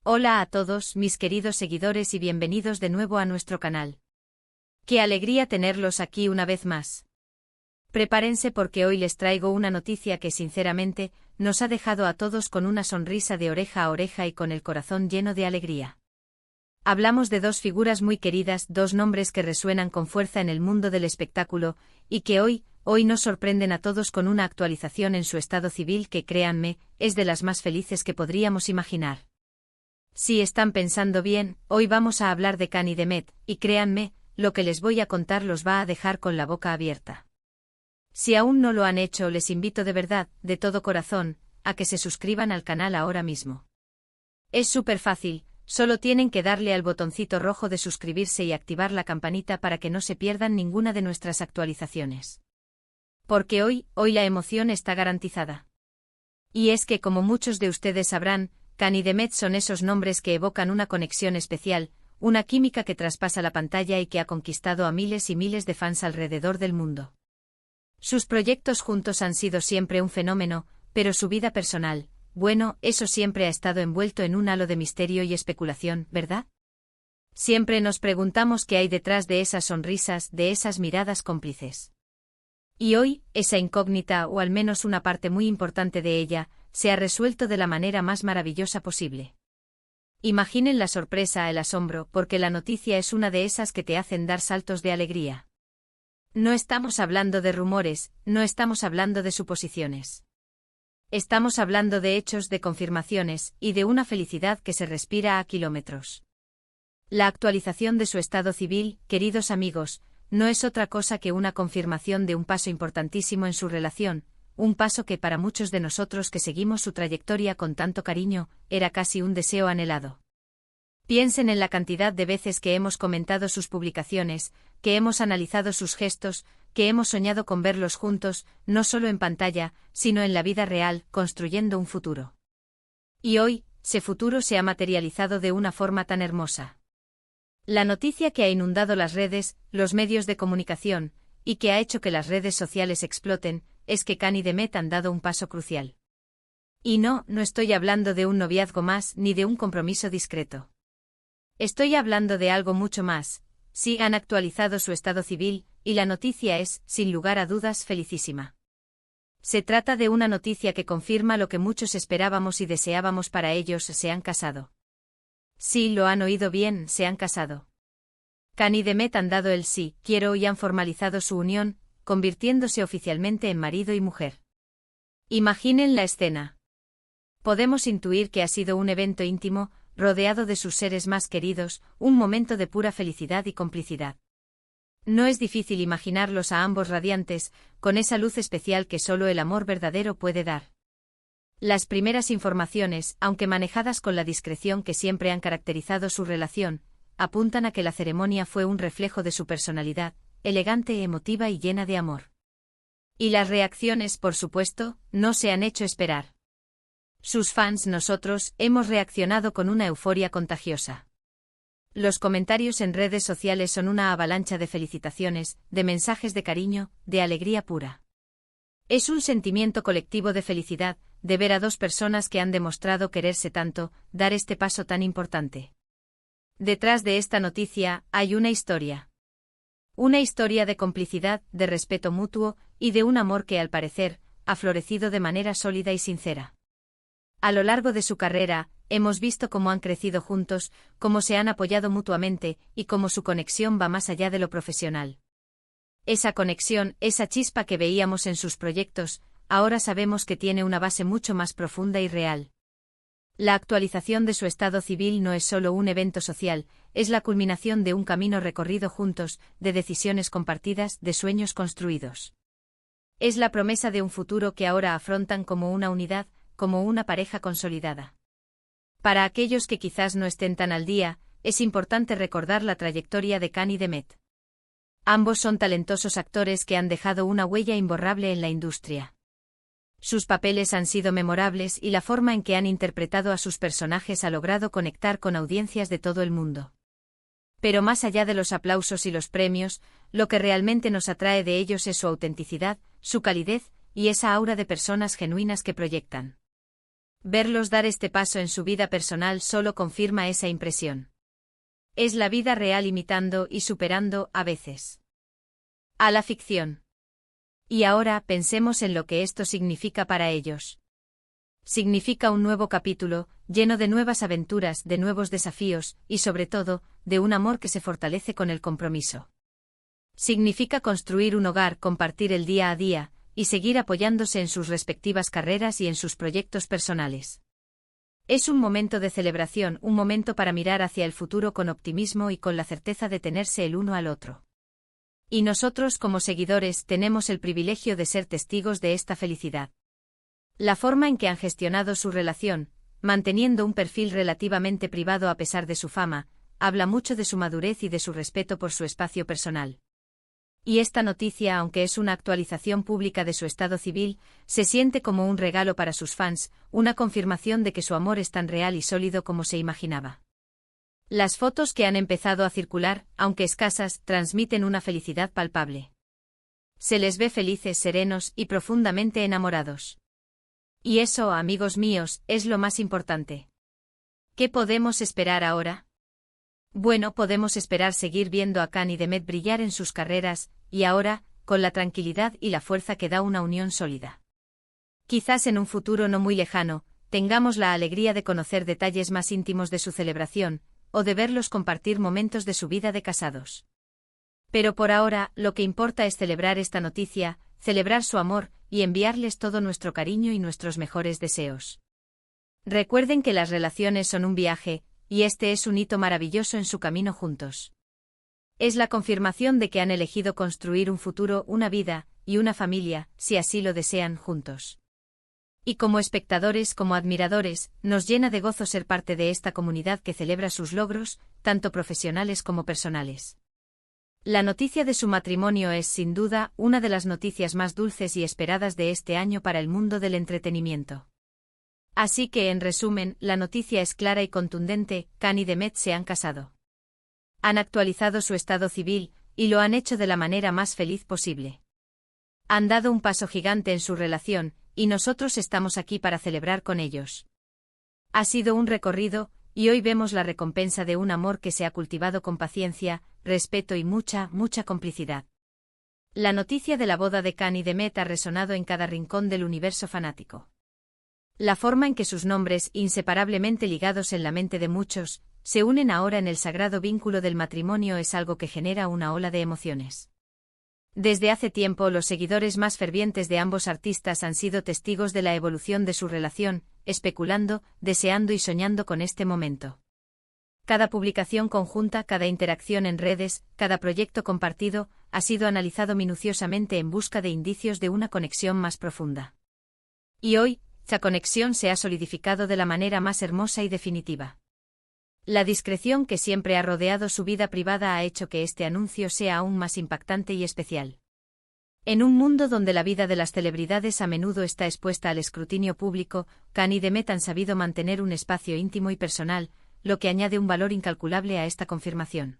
Hola a todos, mis queridos seguidores y bienvenidos de nuevo a nuestro canal. ¡Qué alegría tenerlos aquí una vez más! Prepárense porque hoy les traigo una noticia que sinceramente, nos ha dejado a todos con una sonrisa de oreja a oreja y con el corazón lleno de alegría. Hablamos de dos figuras muy queridas, dos nombres que resuenan con fuerza en el mundo del espectáculo, y que hoy nos sorprenden a todos con una actualización en su estado civil que, créanme, es de las más felices que podríamos imaginar. Si están pensando bien, hoy vamos a hablar de Kani Demet, y créanme, lo que les voy a contar los va a dejar con la boca abierta. Si aún no lo han hecho, les invito de verdad, de todo corazón, a que se suscriban al canal ahora mismo. Es súper fácil, solo tienen que darle al botoncito rojo de suscribirse y activar la campanita para que no se pierdan ninguna de nuestras actualizaciones. Porque hoy la emoción está garantizada. Y es que como muchos de ustedes sabrán, Kani Demet son esos nombres que evocan una conexión especial, una química que traspasa la pantalla y que ha conquistado a miles y miles de fans alrededor del mundo. Sus proyectos juntos han sido siempre un fenómeno, pero su vida personal, bueno, eso siempre ha estado envuelto en un halo de misterio y especulación, ¿verdad? Siempre nos preguntamos qué hay detrás de esas sonrisas, de esas miradas cómplices. Y hoy, esa incógnita, o al menos una parte muy importante de ella, se ha resuelto de la manera más maravillosa posible. Imaginen la sorpresa, el asombro, porque la noticia es una de esas que te hacen dar saltos de alegría. No estamos hablando de rumores, no estamos hablando de suposiciones. Estamos hablando de hechos, de confirmaciones, y de una felicidad que se respira a kilómetros. La actualización de su estado civil, queridos amigos, no es otra cosa que una confirmación de un paso importantísimo en su relación, un paso que para muchos de nosotros que seguimos su trayectoria con tanto cariño, era casi un deseo anhelado. Piensen en la cantidad de veces que hemos comentado sus publicaciones, que hemos analizado sus gestos, que hemos soñado con verlos juntos, no solo en pantalla, sino en la vida real, construyendo un futuro. Y hoy, ese futuro se ha materializado de una forma tan hermosa. La noticia que ha inundado las redes, los medios de comunicación, y que ha hecho que las redes sociales exploten, es que Kani Demet han dado un paso crucial. Y no estoy hablando de un noviazgo más ni de un compromiso discreto. Estoy hablando de algo mucho más. Sí, han actualizado su estado civil, y la noticia es, sin lugar a dudas, felicísima. Se trata de una noticia que confirma lo que muchos esperábamos y deseábamos para ellos: se han casado. Sí, lo han oído bien, se han casado. Kani Demet han dado el sí, quiero y han formalizado su unión, convirtiéndose oficialmente en marido y mujer. Imaginen la escena. Podemos intuir que ha sido un evento íntimo, rodeado de sus seres más queridos, un momento de pura felicidad y complicidad. No es difícil imaginarlos a ambos radiantes, con esa luz especial que solo el amor verdadero puede dar. Las primeras informaciones, aunque manejadas con la discreción que siempre han caracterizado su relación, apuntan a que la ceremonia fue un reflejo de su personalidad, elegante, emotiva y llena de amor. Y las reacciones, por supuesto, no se han hecho esperar. Sus fans, nosotros, hemos reaccionado con una euforia contagiosa. Los comentarios en redes sociales son una avalancha de felicitaciones, de mensajes de cariño, de alegría pura. Es un sentimiento colectivo de felicidad, de ver a dos personas que han demostrado quererse tanto, dar este paso tan importante. Detrás de esta noticia, hay una historia. Una historia de complicidad, de respeto mutuo, y de un amor que, al parecer, ha florecido de manera sólida y sincera. A lo largo de su carrera, hemos visto cómo han crecido juntos, cómo se han apoyado mutuamente, y cómo su conexión va más allá de lo profesional. Esa conexión, esa chispa que veíamos en sus proyectos, ahora sabemos que tiene una base mucho más profunda y real. La actualización de su estado civil no es solo un evento social, es la culminación de un camino recorrido juntos, de decisiones compartidas, de sueños construidos. Es la promesa de un futuro que ahora afrontan como una unidad, como una pareja consolidada. Para aquellos que quizás no estén tan al día, es importante recordar la trayectoria de Kani Demet. Ambos son talentosos actores que han dejado una huella imborrable en la industria. Sus papeles han sido memorables y la forma en que han interpretado a sus personajes ha logrado conectar con audiencias de todo el mundo. Pero más allá de los aplausos y los premios, lo que realmente nos atrae de ellos es su autenticidad, su calidez, y esa aura de personas genuinas que proyectan. Verlos dar este paso en su vida personal solo confirma esa impresión. Es la vida real imitando y superando, a veces, a la ficción. Y ahora pensemos en lo que esto significa para ellos. Significa un nuevo capítulo, lleno de nuevas aventuras, de nuevos desafíos, y sobre todo, de un amor que se fortalece con el compromiso. Significa construir un hogar, compartir el día a día, y seguir apoyándose en sus respectivas carreras y en sus proyectos personales. Es un momento de celebración, un momento para mirar hacia el futuro con optimismo y con la certeza de tenerse el uno al otro. Y nosotros, como seguidores, tenemos el privilegio de ser testigos de esta felicidad. La forma en que han gestionado su relación, manteniendo un perfil relativamente privado a pesar de su fama, habla mucho de su madurez y de su respeto por su espacio personal. Y esta noticia, aunque es una actualización pública de su estado civil, se siente como un regalo para sus fans, una confirmación de que su amor es tan real y sólido como se imaginaba. Las fotos que han empezado a circular, aunque escasas, transmiten una felicidad palpable. Se les ve felices, serenos y profundamente enamorados. Y eso, amigos míos, es lo más importante. ¿Qué podemos esperar ahora? Bueno, podemos esperar seguir viendo a Khan y Demet brillar en sus carreras, y ahora, con la tranquilidad y la fuerza que da una unión sólida. Quizás en un futuro no muy lejano, tengamos la alegría de conocer detalles más íntimos de su celebración, o de verlos compartir momentos de su vida de casados. Pero por ahora, lo que importa es celebrar esta noticia, celebrar su amor, y enviarles todo nuestro cariño y nuestros mejores deseos. Recuerden que las relaciones son un viaje, y este es un hito maravilloso en su camino juntos. Es la confirmación de que han elegido construir un futuro, una vida, y una familia, si así lo desean, juntos. Y como espectadores, como admiradores, nos llena de gozo ser parte de esta comunidad que celebra sus logros, tanto profesionales como personales. La noticia de su matrimonio es, sin duda, una de las noticias más dulces y esperadas de este año para el mundo del entretenimiento. Así que, en resumen, la noticia es clara y contundente: Khan y Demet se han casado. Han actualizado su estado civil, y lo han hecho de la manera más feliz posible. Han dado un paso gigante en su relación, y nosotros estamos aquí para celebrar con ellos. Ha sido un recorrido, y hoy vemos la recompensa de un amor que se ha cultivado con paciencia, respeto y mucha complicidad. La noticia de la boda de Khan y Demet ha resonado en cada rincón del universo fanático. La forma en que sus nombres, inseparablemente ligados en la mente de muchos, se unen ahora en el sagrado vínculo del matrimonio es algo que genera una ola de emociones. Desde hace tiempo, los seguidores más fervientes de ambos artistas han sido testigos de la evolución de su relación, especulando, deseando y soñando con este momento. Cada publicación conjunta, cada interacción en redes, cada proyecto compartido, ha sido analizado minuciosamente en busca de indicios de una conexión más profunda. Y hoy, esa conexión se ha solidificado de la manera más hermosa y definitiva. La discreción que siempre ha rodeado su vida privada ha hecho que este anuncio sea aún más impactante y especial. En un mundo donde la vida de las celebridades a menudo está expuesta al escrutinio público, Khan y Demet han sabido mantener un espacio íntimo y personal, lo que añade un valor incalculable a esta confirmación.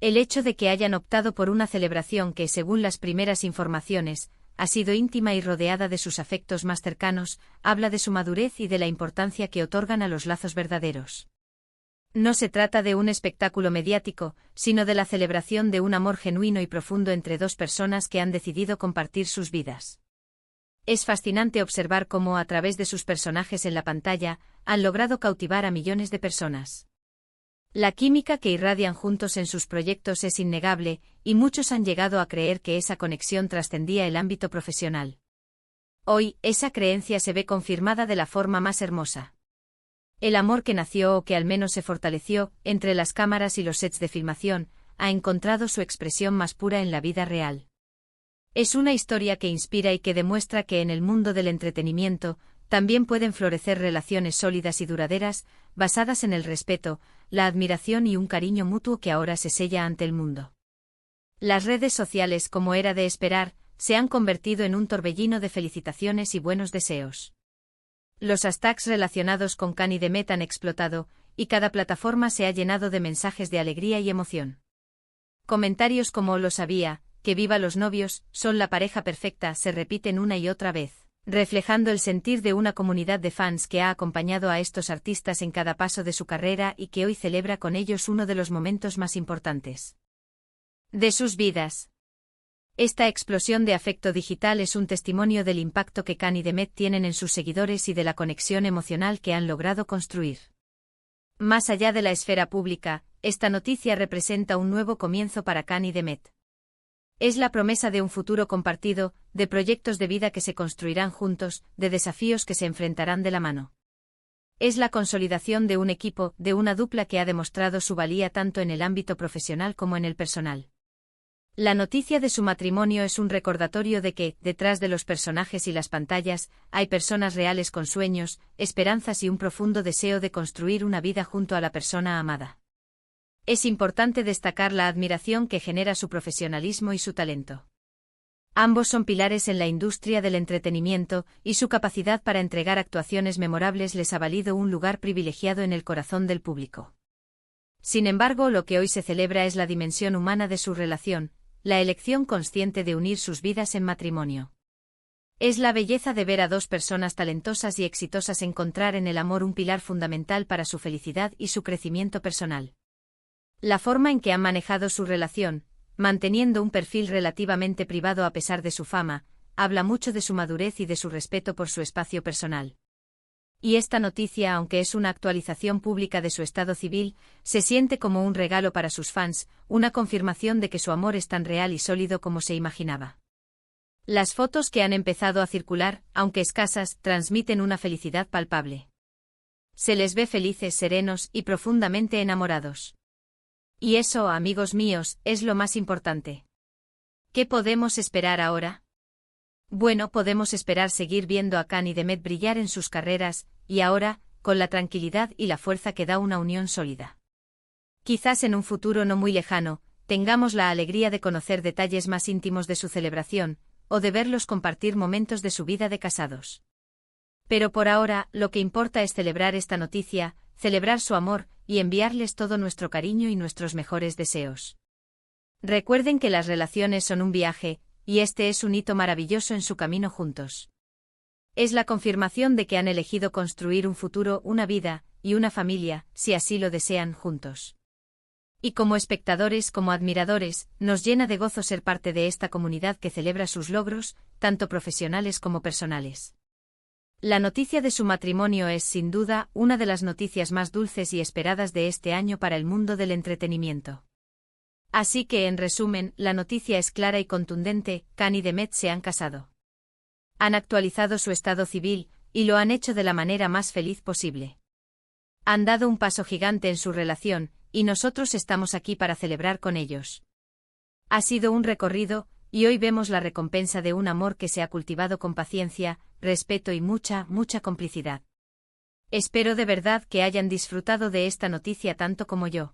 El hecho de que hayan optado por una celebración que, según las primeras informaciones, ha sido íntima y rodeada de sus afectos más cercanos, habla de su madurez y de la importancia que otorgan a los lazos verdaderos. No se trata de un espectáculo mediático, sino de la celebración de un amor genuino y profundo entre dos personas que han decidido compartir sus vidas. Es fascinante observar cómo, a través de sus personajes en la pantalla, han logrado cautivar a millones de personas. La química que irradian juntos en sus proyectos es innegable, y muchos han llegado a creer que esa conexión trascendía el ámbito profesional. Hoy, esa creencia se ve confirmada de la forma más hermosa. El amor que nació o que al menos se fortaleció, entre las cámaras y los sets de filmación, ha encontrado su expresión más pura en la vida real. Es una historia que inspira y que demuestra que en el mundo del entretenimiento, también pueden florecer relaciones sólidas y duraderas, basadas en el respeto, la admiración y un cariño mutuo que ahora se sella ante el mundo. Las redes sociales, como era de esperar, se han convertido en un torbellino de felicitaciones y buenos deseos. Los hashtags relacionados con Khan y Demet han explotado, y cada plataforma se ha llenado de mensajes de alegría y emoción. Comentarios como "lo sabía", "que viva los novios", "son la pareja perfecta" se repiten una y otra vez. reflejando el sentir de una comunidad de fans que ha acompañado a estos artistas en cada paso de su carrera y que hoy celebra con ellos uno de los momentos más importantes de sus vidas. Esta explosión de afecto digital es un testimonio del impacto que Khan y Demet tienen en sus seguidores y de la conexión emocional que han logrado construir. Más allá de la esfera pública, esta noticia representa un nuevo comienzo para Khan y Demet. Es la promesa de un futuro compartido, de proyectos de vida que se construirán juntos, de desafíos que se enfrentarán de la mano. Es la consolidación de un equipo, de una dupla que ha demostrado su valía tanto en el ámbito profesional como en el personal. La noticia de su matrimonio es un recordatorio de que, detrás de los personajes y las pantallas, hay personas reales con sueños, esperanzas y un profundo deseo de construir una vida junto a la persona amada. Es importante destacar la admiración que genera su profesionalismo y su talento. Ambos son pilares en la industria del entretenimiento, y su capacidad para entregar actuaciones memorables les ha valido un lugar privilegiado en el corazón del público. Sin embargo, lo que hoy se celebra es la dimensión humana de su relación, la elección consciente de unir sus vidas en matrimonio. Es la belleza de ver a dos personas talentosas y exitosas encontrar en el amor un pilar fundamental para su felicidad y su crecimiento personal. La forma en que han manejado su relación, manteniendo un perfil relativamente privado a pesar de su fama, habla mucho de su madurez y de su respeto por su espacio personal. Y esta noticia, aunque es una actualización pública de su estado civil, se siente como un regalo para sus fans, una confirmación de que su amor es tan real y sólido como se imaginaba. Las fotos que han empezado a circular, aunque escasas, transmiten una felicidad palpable. Se les ve felices, serenos y profundamente enamorados. Y eso, amigos míos, es lo más importante. ¿Qué podemos esperar ahora? Bueno, podemos esperar seguir viendo a Khan y Demet brillar en sus carreras, y ahora, con la tranquilidad y la fuerza que da una unión sólida. Quizás en un futuro no muy lejano, tengamos la alegría de conocer detalles más íntimos de su celebración, o de verlos compartir momentos de su vida de casados. Pero por ahora, lo que importa es celebrar esta noticia, celebrar su amor, y enviarles todo nuestro cariño y nuestros mejores deseos. Recuerden que las relaciones son un viaje, y este es un hito maravilloso en su camino juntos. Es la confirmación de que han elegido construir un futuro, una vida, y una familia, si así lo desean, juntos. Y como espectadores, como admiradores, nos llena de gozo ser parte de esta comunidad que celebra sus logros, tanto profesionales como personales. La noticia de su matrimonio es, sin duda, una de las noticias más dulces y esperadas de este año para el mundo del entretenimiento. Así que, en resumen, la noticia es clara y contundente: Khan y Demet se han casado. Han actualizado su estado civil, y lo han hecho de la manera más feliz posible. Han dado un paso gigante en su relación, y nosotros estamos aquí para celebrar con ellos. Ha sido un recorrido, y hoy vemos la recompensa de un amor que se ha cultivado con paciencia, respeto y mucha complicidad. Espero de verdad que hayan disfrutado de esta noticia tanto como yo.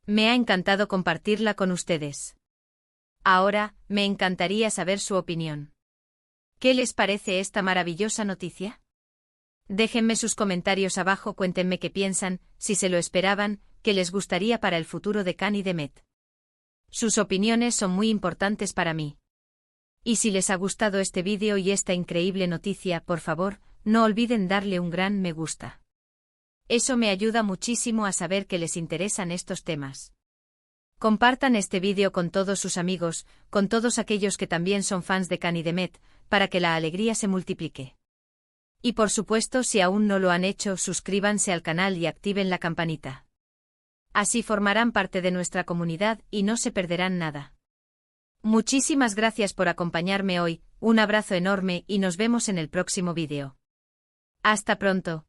Me ha encantado compartirla con ustedes. Ahora, me encantaría saber su opinión. ¿Qué les parece esta maravillosa noticia? Déjenme sus comentarios abajo, cuéntenme qué piensan, si se lo esperaban, qué les gustaría para el futuro de Khan y Demet. Sus opiniones son muy importantes para mí. Y si les ha gustado este vídeo y esta increíble noticia, por favor, no olviden darle un gran me gusta. Eso me ayuda muchísimo a saber que les interesan estos temas. Compartan este vídeo con todos sus amigos, con todos aquellos que también son fans de Khan y Demet, para que la alegría se multiplique. Y por supuesto, si aún no lo han hecho, suscríbanse al canal y activen la campanita. Así formarán parte de nuestra comunidad y no se perderán nada. Muchísimas gracias por acompañarme hoy, un abrazo enorme y nos vemos en el próximo vídeo. Hasta pronto.